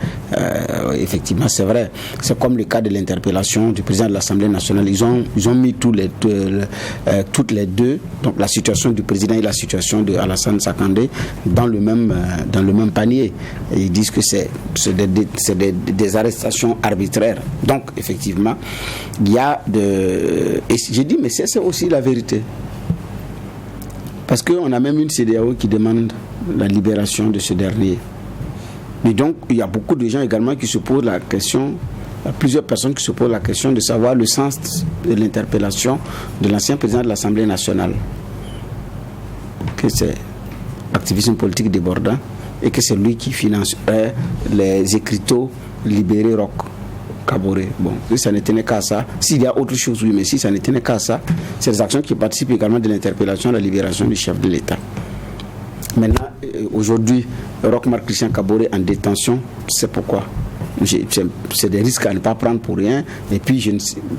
effectivement c'est vrai. C'est comme le cas de l'interpellation du président de l'Assemblée nationale. Ils ont mis toutes les deux, donc la situation du président et la situation de Alassane Sakandé dans le même panier. Et ils disent que c'est des arrestations arbitraires. Donc effectivement, il y a et j'ai dit mais c'est aussi la vérité. Parce qu'on a même une CEDEAO qui demande la libération de ce dernier. Mais donc, il y a beaucoup de gens également qui se posent la question, plusieurs personnes qui se posent la question de savoir le sens de l'interpellation de l'ancien président de l'Assemblée nationale. Que c'est activisme politique débordant et que c'est lui qui finance les écriteaux libérés Roch Kaboré. Bon, si ça ne tenait qu'à ça, s'il y a autre chose, oui, mais si ça ne tenait qu'à ça, c'est des actions qui participent également de l'interpellation, de la libération du chef de l'État. Maintenant, aujourd'hui, Roch Marc Christian Kaboré en détention, c'est pourquoi? C'est des risques à ne pas prendre pour rien. Et puis,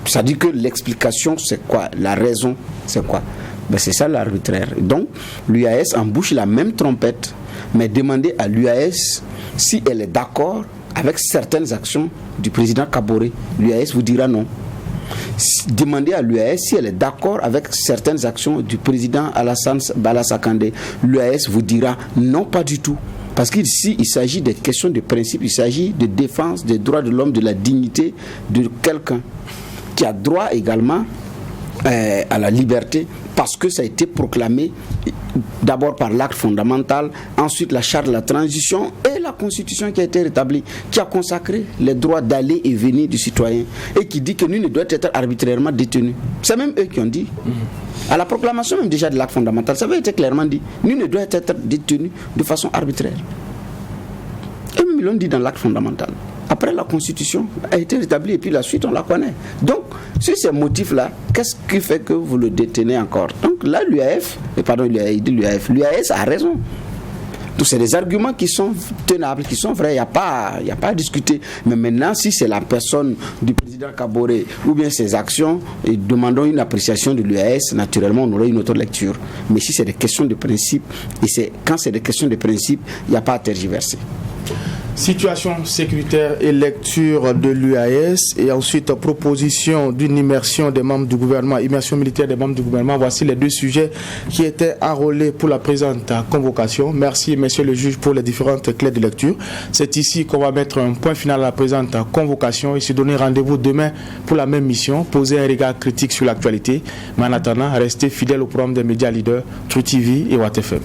ça dit que l'explication, c'est quoi? La raison, c'est quoi? Ben, c'est ça l'arbitraire. Donc, l'UAS embouche la même trompette, mais demandez à l'UAS si elle est d'accord avec certaines actions du président Kaboré. L'UAS vous dira non. Demandez à l'UAS si elle est d'accord avec certaines actions du président Alassane Sakandé. L'UAS vous dira non, pas du tout. Parce qu'ici, il s'agit de questions de principe, il s'agit de défense des droits de l'homme, de la dignité de quelqu'un qui a droit également à la liberté, parce que ça a été proclamé d'abord par l'acte fondamental, ensuite la charte de la transition et la constitution qui a été rétablie, qui a consacré les droits d'aller et venir du citoyen et qui dit que nul ne doit être arbitrairement détenu. C'est même eux qui ont dit. À la proclamation même déjà de l'acte fondamental, ça avait été clairement dit. Nul ne doit être détenu de façon arbitraire. Eux-mêmes l'ont dit dans l'acte fondamental. Après, la Constitution a été rétablie et puis la suite, on la connaît. Donc, sur ces motifs-là, qu'est-ce qui fait que vous le détenez encore? Donc là, l'UAS a raison. Donc, c'est des arguments qui sont tenables, qui sont vrais, il n'y a pas à discuter. Mais maintenant, si c'est la personne du président Kaboré ou bien ses actions, et demandons une appréciation de l'UAS, naturellement, on aurait une autre lecture. Mais si c'est des questions de principe, quand c'est des questions de principe, il n'y a pas à tergiverser. Situation sécuritaire et lecture de l'UAS et ensuite proposition d'une immersion des membres du gouvernement, immersion militaire des membres du gouvernement. Voici les deux sujets qui étaient enrôlés pour la présente convocation. Merci, messieurs le juge, pour les différentes clés de lecture. C'est ici qu'on va mettre un point final à la présente convocation et se donner rendez-vous demain pour la même mission, poser un regard critique sur l'actualité. Mais en attendant, restez fidèles au programme des médias leaders, True TV et Watt FM.